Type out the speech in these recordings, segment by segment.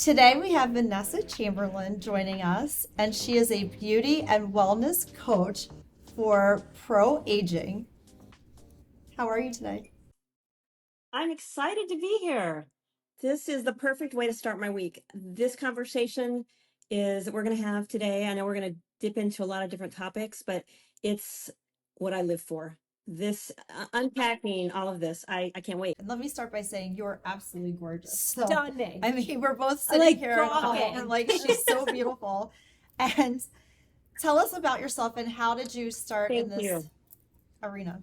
Today we have Vanessa Chamberlin joining us, and she is a beauty and wellness coach for pro aging. How are you today? I'm excited to be here. This is the perfect way to start my week. This conversation is that we're going to have today. I know we're going to dip into a lot of different topics, but it's what I live for. This unpacking all of this. I can't wait. And let me start by saying you're absolutely gorgeous. So, Stunning. I mean, we're both I sitting like here and all, gawking. we're like, she's so beautiful. And tell us about yourself and how did you start in Thank this you. arena?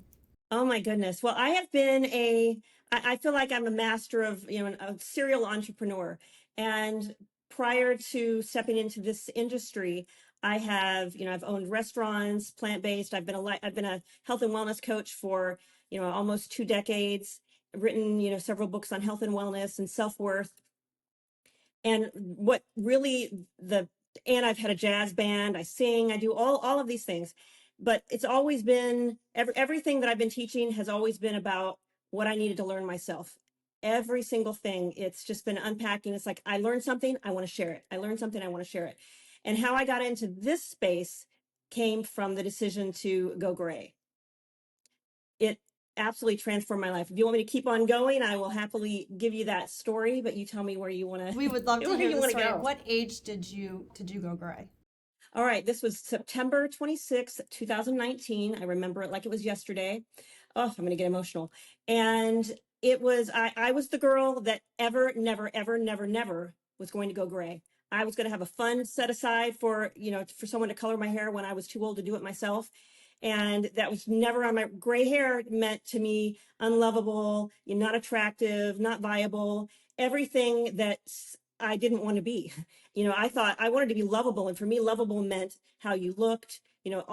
Oh my goodness. Well, I have been I feel like I'm a master of, a serial entrepreneur. And prior to stepping into this industry, I've owned restaurants, plant-based. I've been a health and wellness coach for, almost 2 decades, written, several books on health and wellness and self-worth. And what really and I've had a jazz band, I sing, I do all of these things. But it's always been everything that I've been teaching has always been about what I needed to learn myself. Every single thing, it's just been unpacking. It's like I learned something, I want to share it. I learned something, I want to share it. And how I got into this space came from the decision to go gray. It absolutely transformed my life. If you want me to keep on going, I will happily give you that story, but you tell me where you want to We would love to where hear you the want to story. go. What age did you go gray? All right, this was September 26th, 2019. I remember it like it was yesterday. Oh, I'm going to get emotional. And I was the girl that never was going to go gray. I was going to have a fund set aside for, for someone to color my hair when I was too old to do it myself. And that was never on my gray hair meant to me unlovable, not attractive, not viable, everything that I didn't want to be. I thought I wanted to be lovable. And for me, lovable meant how you looked,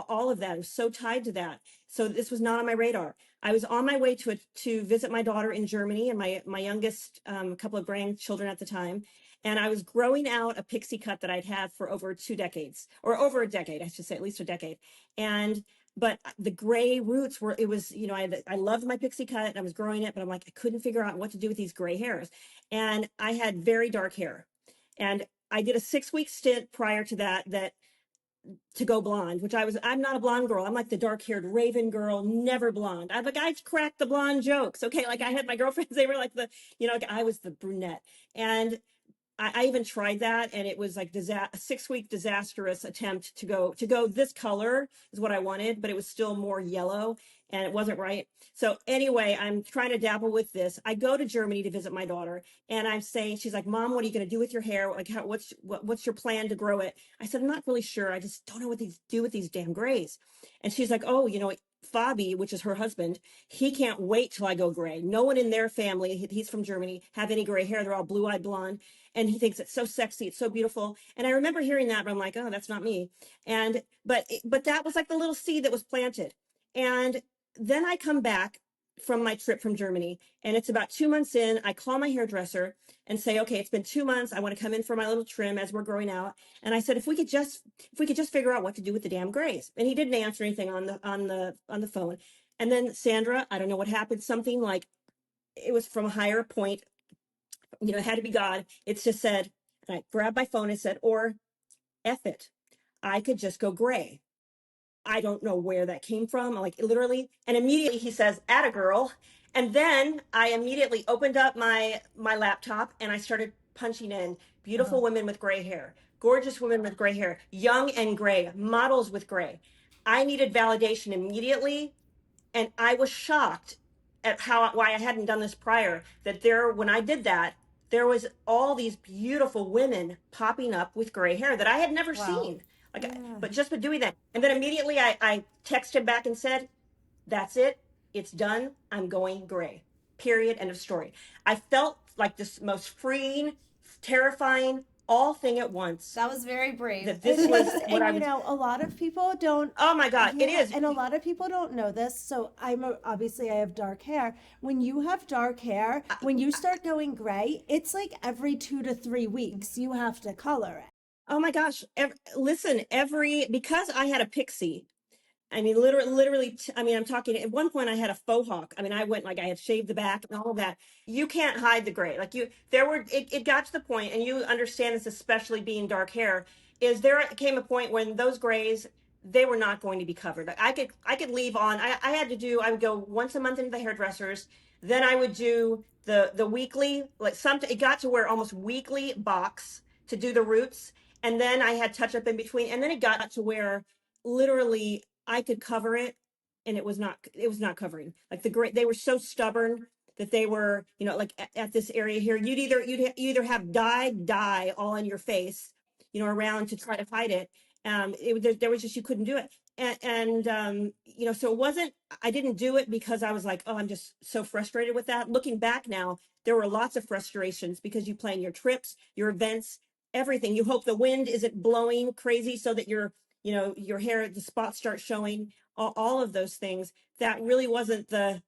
all of that. I was so tied to that. So this was not on my radar. I was on my way to visit my daughter in Germany and my youngest couple of grandchildren at the time. And I was growing out a pixie cut that I'd had for over 2 decades, or over a decade, I should say, at least a decade. But the gray roots were, it was, I loved my pixie cut and I was growing it, but I'm like, I couldn't figure out what to do with these gray hairs. And I had very dark hair. And I did a 6-week stint prior to that to go blonde, I'm not a blonde girl. I'm like the dark haired raven girl, never blonde. I cracked the blonde jokes. Okay. Like I had my girlfriends, they were like I was the brunette. And I even tried that, and it was like a 6-week disastrous attempt to go this color is what I wanted, but it was still more yellow and it wasn't right. So anyway, I'm trying to dabble with this. I go to Germany to visit my daughter, and I'm saying, she's like, "Mom, what are you going to do with your hair? Like, what's your plan to grow it?" I said, "I'm not really sure. I just don't know what these do with these damn grays." And she's like, "Oh, Fabi, which is her husband, he can't wait till I go gray. No one in their family, he's from Germany, have any gray hair. They're all blue-eyed blonde. And he thinks it's so sexy, it's so beautiful." And I remember hearing that, but I'm like, "Oh, that's not me." And but that was like the little seed that was planted. And then I come back from my trip from Germany, and it's about 2 months in. I call my hairdresser and say, "Okay, it's been 2 months. I want to come in for my little trim as we're growing out." And I said, if we could just figure out what to do with the damn grays." And he didn't answer anything on the phone. And then, Sandra, I don't know what happened. Something like, it was from a higher point, it had to be God. It's just said, and I grabbed my phone and said, "Or F it. I could just go gray." I don't know where that came from. Like, literally. And immediately he says, "Atta girl." And then I immediately opened up my laptop and I started punching in beautiful women with gray hair, gorgeous women with gray hair, young and gray, models with gray. I needed validation immediately. And I was shocked at why I hadn't done this prior. When I did that, there was all these beautiful women popping up with gray hair that I had never Wow. seen. Like, Yeah. but just for doing that. And then immediately I texted back and said, "That's it. It's done. I'm going gray. Period. End of story." I felt like this most freeing, terrifying, all thing at once. That was very brave. That this was what And I was. a lot of people don't. Oh my God, it Yeah, is. and a lot of people don't know this. So obviously I have dark hair. When you have dark hair, when you start going gray, it's like every 2 to 3 weeks you have to color it. Oh my gosh. Listen, because I had a pixie, I mean, I mean, I'm talking at one point I had a faux hawk. I mean, I went like I had shaved the back and all of that. You can't hide the gray. Like it got to the point, and you understand this, especially being dark hair, is there came a point when those grays, they were not going to be covered. Like I could leave on, I would go once a month into the hairdressers. Then I would do the weekly, like something, it got to where almost weekly box to do the roots. And then I had touch up in between. And then it got to where literally I could cover it and it was not covering. Like they were so stubborn that they were, you know, like at this area here, you either have dye all on your face, you know, around to try to hide it. There was just, you couldn't do it. You know, so it wasn't, I didn't do it because I was like, oh, I'm just so frustrated with that. Looking back now, there were lots of frustrations because you plan your trips, your events, everything. You hope the wind isn't blowing crazy so that you know, your hair, the spots start showing, all of those things. That really wasn't in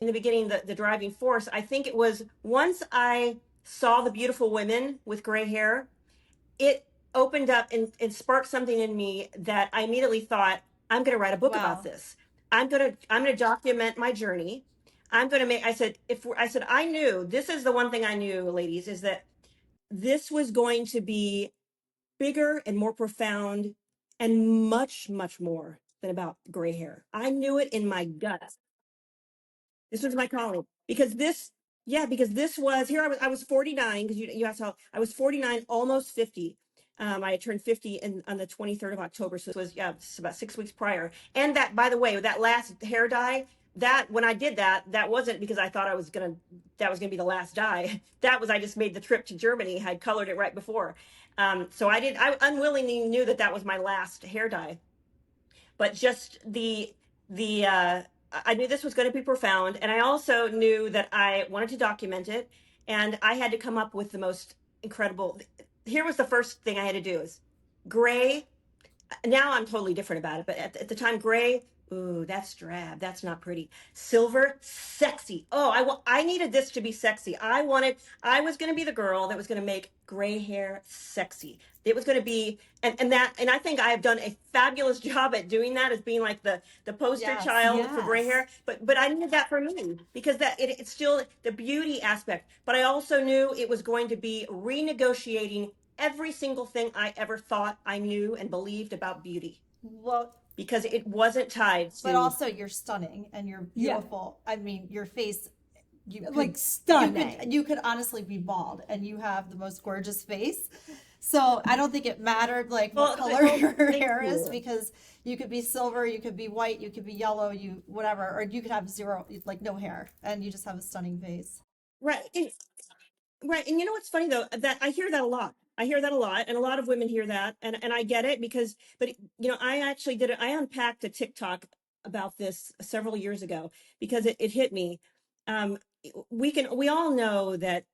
the beginning, the driving force. I think it was once I saw the beautiful women with gray hair, it opened up and sparked something in me that I immediately thought, I'm going to write a book about Wow. this. I'm going to document my journey. I'm going to make, I said, I knew, this is the one thing I knew, ladies, is that this was going to be bigger and more profound and much, much more than about gray hair. I knew it in my gut. This was my calling because because this was here. I was 49 because you asked how I was 49, almost 50. I had turned 50 on the 23rd of October. So it was, it's about 6 weeks prior. And that, by the way, that last hair dye, that when I did that, that wasn't because I thought that was going to be the last dye. That was, I just made the trip to Germany, had colored it right before. So I unwillingly knew that was my last hair dye, but just the I knew this was going to be profound, and I also knew that I wanted to document it, and I had to come up with the most incredible. Here was the first thing I had to do: is gray. Now I'm totally different about it, but at the time, gray. Ooh, that's drab. That's not pretty. Silver, sexy. Oh, I needed this to be sexy. I was going to be the girl that was going to make gray hair sexy. It was going to be, and I think I have done a fabulous job at doing that, as being like the poster Yes. child for gray Yes. hair. But I needed that for me because it's still the beauty aspect. But I also knew it was going to be renegotiating every single thing I ever thought I knew and believed about beauty, Well, because it wasn't tied but to. also you're stunning and you're Yeah. beautiful. I mean, your face, Like stunning. you could honestly be bald and you have the most gorgeous face. So I don't think it mattered like what color your Thank hair is, you. because you could be silver, you could be white, you could be yellow, you whatever, or you could have zero, like no hair, and you just have a stunning face. Right. Right. And you know what's funny though, that I hear that a lot. I hear that a lot, and a lot of women hear that, and I get it because, but you know, I actually did it. I unpacked a TikTok about this several years ago because it hit me. Um, we all know that,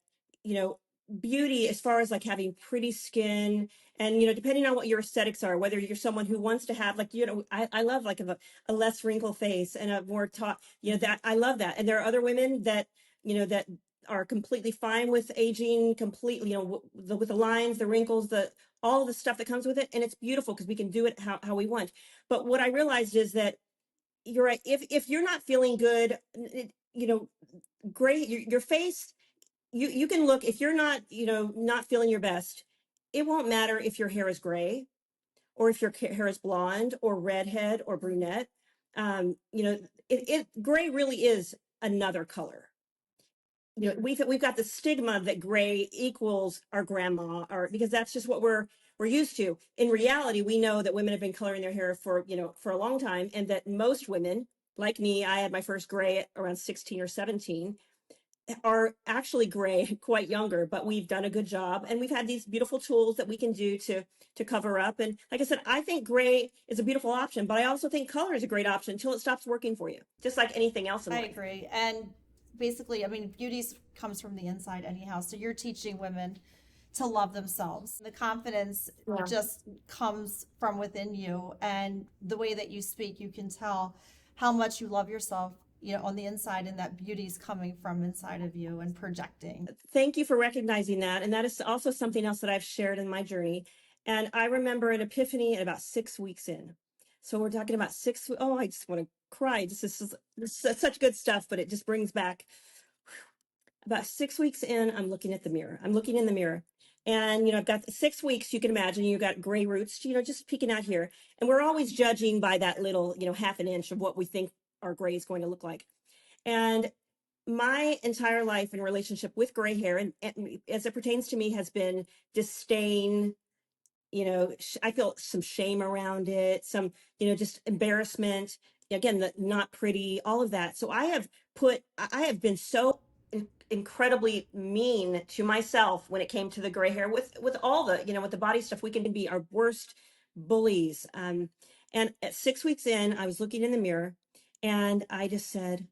you know, beauty as far as like having pretty skin, and you know, depending on what your aesthetics are, whether you're someone who wants to have, like, you know, I love like a less wrinkle face and a more taut, you know, that I love that. And there are other women that, you know, that are completely fine with aging completely, you know, with the lines, the wrinkles, all the stuff that comes with it. And it's beautiful because we can do it how we want. But what I realized is that you're right. If you're not feeling good, you know, great, your face, you can look, if you're not, you know, not feeling your best, it won't matter if your hair is gray or if your hair is blonde or redhead or brunette. You know, gray really is another color. You know, we've got the stigma that gray equals our grandma, or because that's just what we're used to. In reality, we know that women have been coloring their hair for, you know, for a long time, and that most women, like me, I had my first gray at around 16 or 17, are actually gray quite younger, but we've done a good job, and we've had these beautiful tools that we can do to cover up. And like I said, I think gray is a beautiful option, but I also think color is a great option until it stops working for you, just like anything else in I life. agree. And basically, I mean, beauty comes from the inside anyhow. So you're teaching women to love themselves. The confidence Yeah. just comes from within you, and the way that you speak, you can tell how much you love yourself, you know, on the inside, and that beauty's coming from inside of you and projecting. Thank you for recognizing that. And that is also something else that I've shared in my journey. And I remember an epiphany at about 6 weeks in. So we're talking about oh, I just want to cry. This is such good stuff, but it just brings back about 6 weeks in. I'm looking at the mirror. I'm looking in the mirror. And, I've got 6 weeks, you can imagine, you've got gray roots, just peeking out here. And we're always judging by that little, half an inch of what we think our gray is going to look like. And my entire life in relationship with gray hair, and as it pertains to me, has been disdain. I feel some shame around it, some, just embarrassment. Again, the not pretty, all of that. So I have been so incredibly mean to myself when it came to the gray hair with all the, with the body stuff. We can be our worst bullies. And at 6 weeks in, I was looking in the mirror and I just said,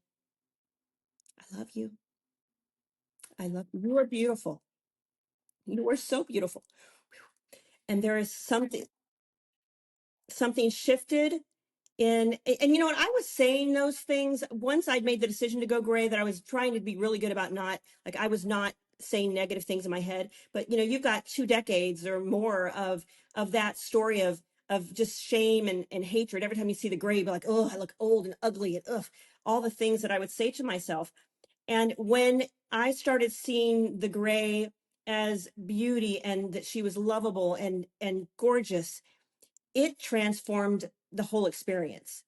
I love you. I love you. You are beautiful. You are so beautiful. And there is something shifted and you know what, I was saying those things once I'd made the decision to go gray, that I was trying to be really good about I was not saying negative things in my head. But you've got 2 decades or more of that story of just shame and hatred. Every time you see the gray, you'd be like, oh, I look old and ugly, and all the things that I would say to myself. And when I started seeing the gray as beauty and that she was lovable and gorgeous, it transformed the whole experience.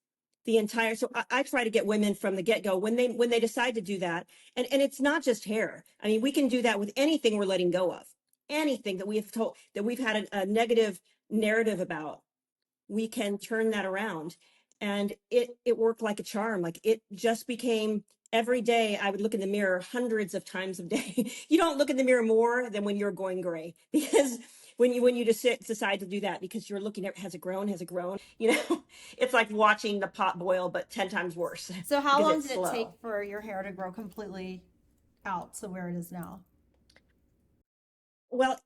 So I try to get women from the get-go when they decide to do that. And it's not just hair. I mean, we can do that with anything we're letting go of. Anything that we've had a negative narrative about, we can turn that around. And it worked like a charm. Like, it just became every day I would look in the mirror hundreds of times a day. You don't look in the mirror more than when you're going gray, because when you just decide to do that, because you're looking at, has it grown? It's like watching the pot boil, but 10 times worse. So how long it's did it slow. take for your hair to grow completely out to where it is now? Well,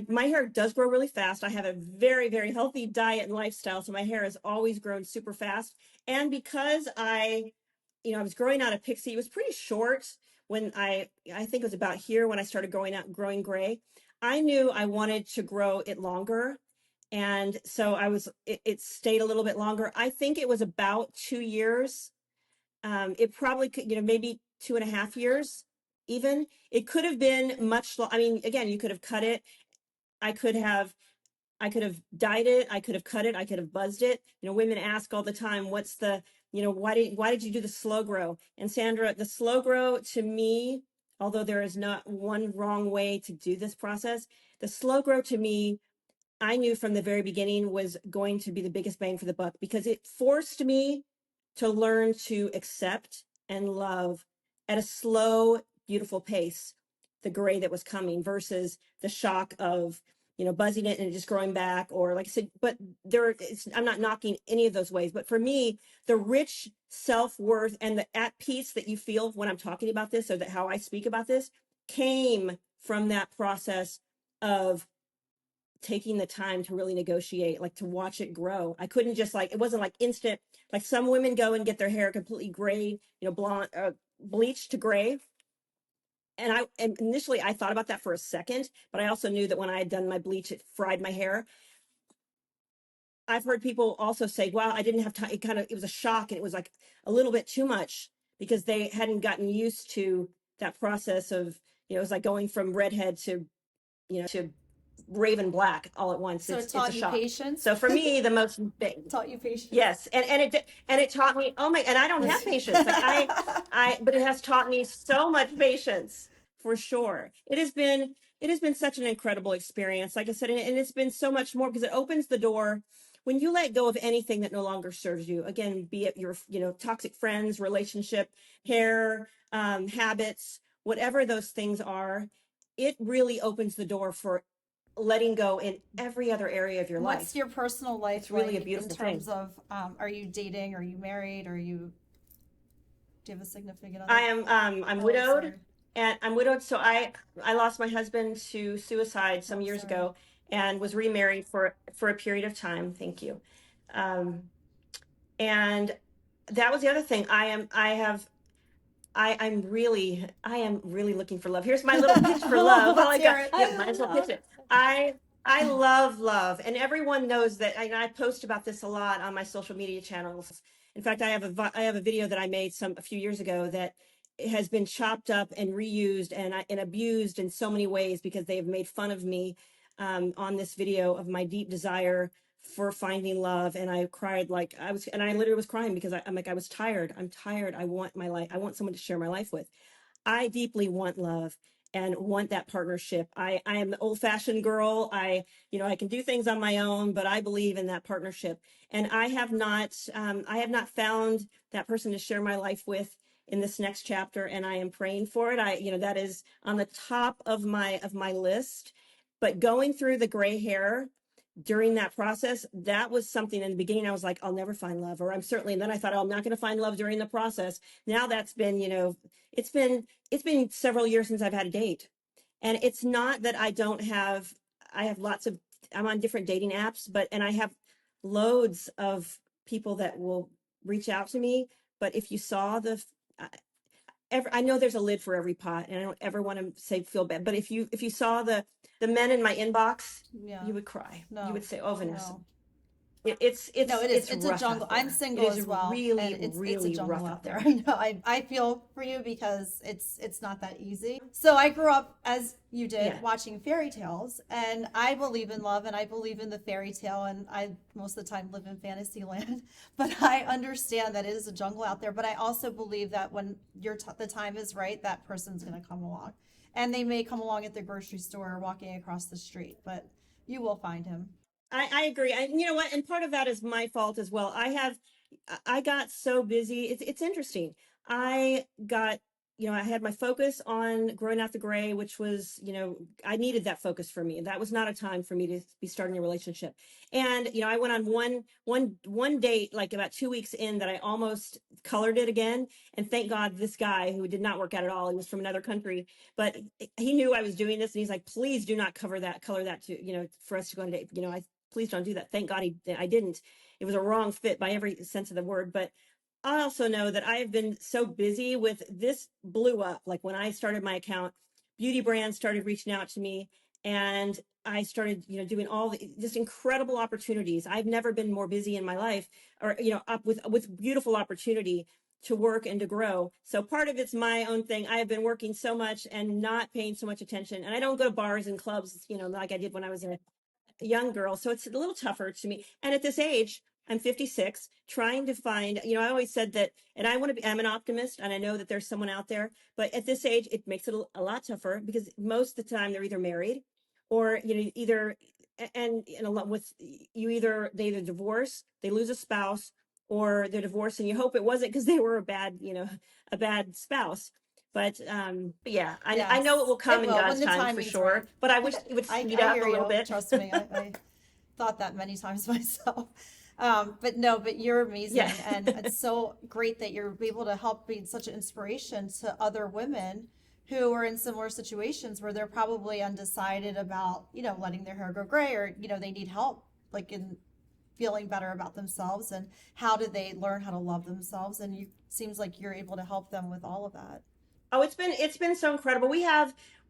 my hair does grow really fast. I have a very, very healthy diet and lifestyle, so my hair has always grown super fast. And because I was growing out a pixie, it was pretty short when I think it was about here when I started growing gray. I knew I wanted to grow it longer. And so it stayed a little bit longer. I think it was about 2 years. It probably could, maybe 2.5 years even. It could have been much. I mean, again, you could have cut it. I could have dyed it. I could have cut it. I could have buzzed it. Women ask all the time, what's the, why did you do the slow grow? And Sandra, the slow grow, to me, although there is not one wrong way to do this process, the slow grow to me, I knew from the very beginning was going to be the biggest bang for the buck, because it forced me to learn to accept and love at a slow, beautiful pace the gray that was coming, versus the shock of, buzzing it and it just growing back. Or, like I said, but I'm not knocking any of those ways. But for me, the rich self-worth and the at peace that you feel when I'm talking about this, or that how I speak about this, came from that process of taking the time to really negotiate, like to watch it grow. I couldn't just it wasn't like instant. Like, some women go and get their hair completely gray, blonde, bleached to gray. And initially I thought about that for a second, but I also knew that when I had done my bleach, it fried my hair. I've heard people also say, wow, I didn't have time. It was a shock, and it was like a little bit too much, because they hadn't gotten used to that process of, it was like going from redhead to raven black all at once. So it it's taught a you shock. patience. So for me, the most Taught you patience. yes, and it taught me, oh my, and I don't have patience. Like but it has taught me so much patience, for sure. It has been such an incredible experience, like I said, and it's been so much more, because it opens the door. When you let go of anything that no longer serves you, again, be it your toxic friends, relationship, hair, habits, whatever those things are, it really opens the door for letting go in every other area of your life. What's your personal life It's really a like beautiful in terms thing. of, are you dating? Are you married? Do you have a significant other? I'm Oh, widowed, sorry. and I'm widowed. So I lost my husband to suicide some Oh, years sorry. ago, and was remarried for a period of time. Thank you. And that was the other thing. I am really looking for love. Here's my little pitch for love. Let's hear it. Yeah, might as well pitch it. I love love, and everyone knows that. I post about this a lot on my social media channels. In fact, I have a video that I made a few years ago that has been chopped up and reused and abused in so many ways because they have made fun of me on this video of my deep desire for finding love. And I cried like and I literally was crying because I'm like, I was tired. I'm tired. I want my life. I want someone to share my life with. I deeply want love and want that partnership. I am the old fashioned girl. I can do things on my own, but I believe in that partnership. And I have not found that person to share my life with in this next chapter. And I am praying for it. That is on the top of my list, but going through the gray hair during that process, that was something in the beginning. I was like, I'll never find love, or I'm certainly, and then I thought, oh, I'm not going to find love during the process. Now that's been, it's been several years since I've had a date. And it's not that I have I'm on different dating apps, and I have loads of people that will reach out to me. But if you saw I know there's a lid for every pot, and I don't ever want to say feel bad, but if you saw the men in my inbox, Yeah. you would cry. No. You would say, "Oh, Vanessa, No. it's No, it is. It's a rough jungle. out there. I'm single It is as well, really, and it's a really jungle rough out there. I know. I feel for you because it's not that easy. So I grew up as you did Yeah. watching fairy tales, and I believe in love, and I believe in the fairy tale, and I most of the time live in fantasy land. But I understand that it is a jungle out there. But I also believe that when the time is right, that person's going to come along, and they may come along at the grocery store or walking across the street, but you will find him. I agree. You know what? And part of that is my fault as well. I got so busy. It's interesting. I got, I had my focus on growing out the gray, which was, I needed that focus for me. That was not a time for me to be starting a relationship. And, I went on one date, like about 2 weeks in, that I almost colored it again. And thank God this guy who did not work out at all, he was from another country, but he knew I was doing this. And he's like, please do not color that to, for us to go on a date. Please don't do that. Thank God I didn't. It was a wrong fit by every sense of the word. But I also know that I have been so busy with this blew up. Like when I started my account, beauty brands started reaching out to me, and I started, doing all just incredible opportunities. I've never been more busy in my life, or, up with beautiful opportunity to work and to grow. So part of it's my own thing. I have been working so much and not paying so much attention. And I don't go to bars and clubs, like I did when I was a young girl. So it's a little tougher to me. And at this age, I'm 56, trying to find, I always said that, and I'm an optimist, and I know that there's someone out there, but at this age, it makes it a lot tougher because most of the time they're either married or, and a lot with they either divorce, they lose a spouse, or they're divorced, and you hope it wasn't because they were a bad spouse. But yeah, I know it will come in will, God's when the time for timing's sure. right. But I wish it would I speed up hear a little you. bit. Trust me, I thought that many times myself. But no, but you're amazing, Yeah. and it's so great that you're able to help be such an inspiration to other women who are in similar situations where they're probably undecided about, letting their hair go gray, or they need help, like in feeling better about themselves, and how do they learn how to love themselves, and you seems like you're able to help them with all of that. Oh, it's been so incredible.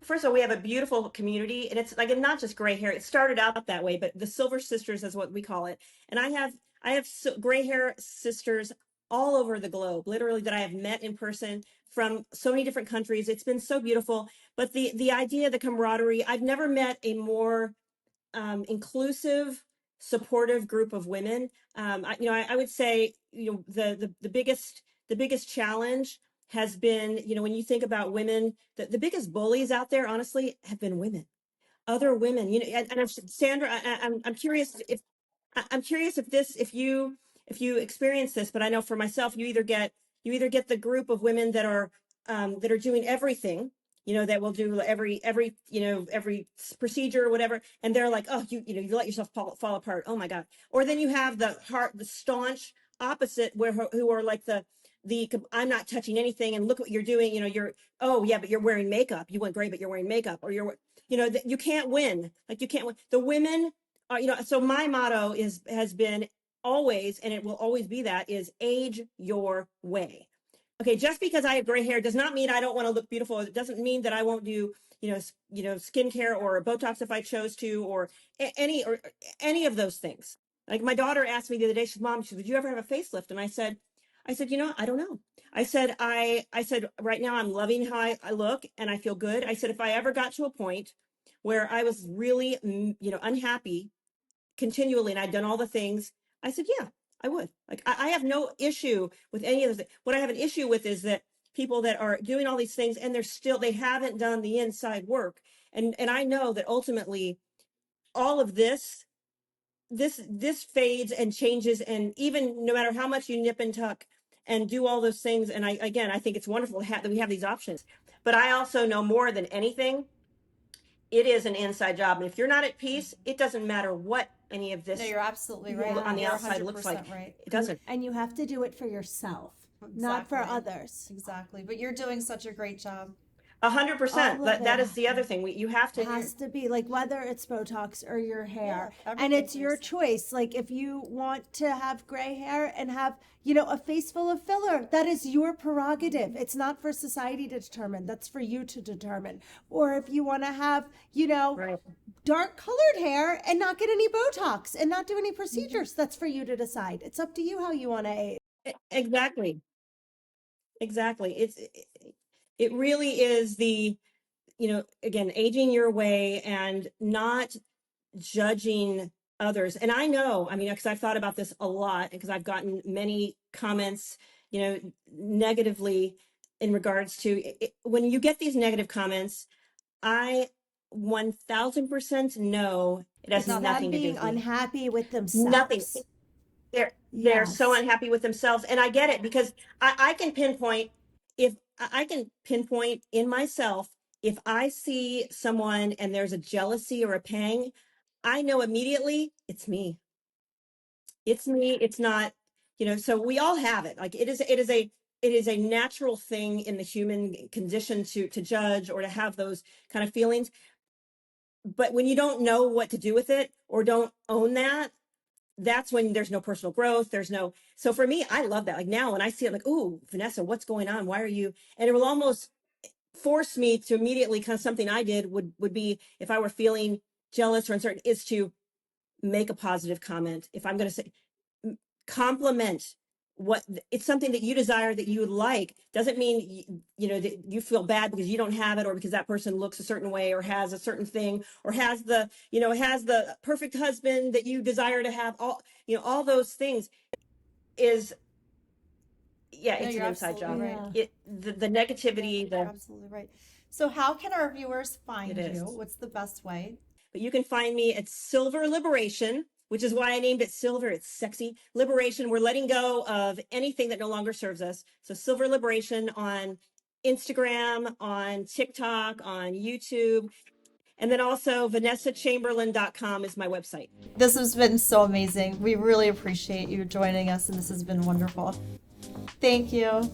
First of all, we have a beautiful community, and it's like not just gray hair. It started out that way, but the Silver Sisters is what we call it. And I have gray hair sisters all over the globe, literally, that I have met in person from so many different countries. It's been so beautiful. But the idea, the camaraderie, I've never met a more inclusive, supportive group of women. I would say, the biggest challenge has been, when you think about women, the biggest bullies out there, honestly, have been women, other women. Sandra, I'm curious if you experience this, but I know for myself, you either get the group of women that are doing everything, that will do every procedure or whatever, and they're like, oh, you let yourself fall apart. Oh my God. Or then you have the staunch opposite, who are like the I'm not touching anything, and look what you're doing. Oh yeah, but you're wearing makeup. You went great, but you're wearing makeup, or you can't win. Like you can't win. The women are, so my motto has been always, and it will always be, that is age your way. okay, just because I have gray hair does not mean I don't want to look beautiful. It doesn't mean that I won't do, skincare or Botox if I chose to, or any of those things. Like my daughter asked me the other day, she said, Mom, would you ever have a facelift? And I said, I don't know. I said, right now I'm loving how I look and I feel good. I said, if I ever got to a point where I was really, unhappy continually and I'd done all the things, I said, yeah, I would. Like, I have no issue with any of this. What I have an issue with is that people that are doing all these things and they haven't done the inside work. And I know that ultimately all of this fades and changes. And even no matter how much you nip and tuck and do all those things. And I think it's wonderful that we have these options, but I also know more than anything, it is an inside job. And if you're not at peace, it doesn't matter what any of this No, you're absolutely right. Yeah. on the You're outside looks like. 100% right. It doesn't. And you have to do it for yourself, not for Exactly. others. Exactly. But you're doing such a great job. 100%. All of That it. is the other thing. You have It to. has to be like whether it's Botox or your hair. Yeah, And it's everything your is. choice. Like if you want to have gray hair and have, a face full of filler, that is your prerogative. It's not for society to determine. That's for you to determine. Or if you want to have, Right. dark colored hair and not get any Botox and not do any procedures, that's for you to decide. It's up to you how you want to age. Exactly. It really is again, aging your way and not judging others. And I know, because I've thought about this a lot because I've gotten many comments, negatively in regards to when you get these negative comments, I 1000% know it has It's them nothing to do being with me. unhappy with Nothing. themselves. They're so Yes. unhappy with themselves. And I get it because I can pinpoint if I can pinpoint in myself, if I see someone and there's a jealousy or a pang, I know immediately it's me. It's me. It's not, so we all have it. Like it is a natural thing in the human condition to judge or to have those kind of feelings. But when you don't know what to do with it or don't own that, that's when there's no personal growth. So for me, I love that. Like now when I see it, like, ooh, Vanessa, what's going on? Why are you? And it will almost force me to immediately kind of something I did would be if I were feeling jealous or uncertain is to make a positive comment. If I'm going to say compliment what it's something that you desire that you would like doesn't mean that you feel bad because you don't have it or because that person looks a certain way or has a certain thing or has the perfect husband that you desire to have. All those things is No, it's you're an inside job. absolutely right. Yeah. The negativity, You're absolutely right. So how can our viewers find It is. you? What's the best way? but you can find me at Silver Liberation, which is why I named it Silver. It's sexy. Liberation. We're letting go of anything that no longer serves us. So Silver Liberation on Instagram, on TikTok, on YouTube. And then also VanessaChamberlin.com is my website. This has been so amazing. We really appreciate you joining us, and this has been wonderful. Thank you.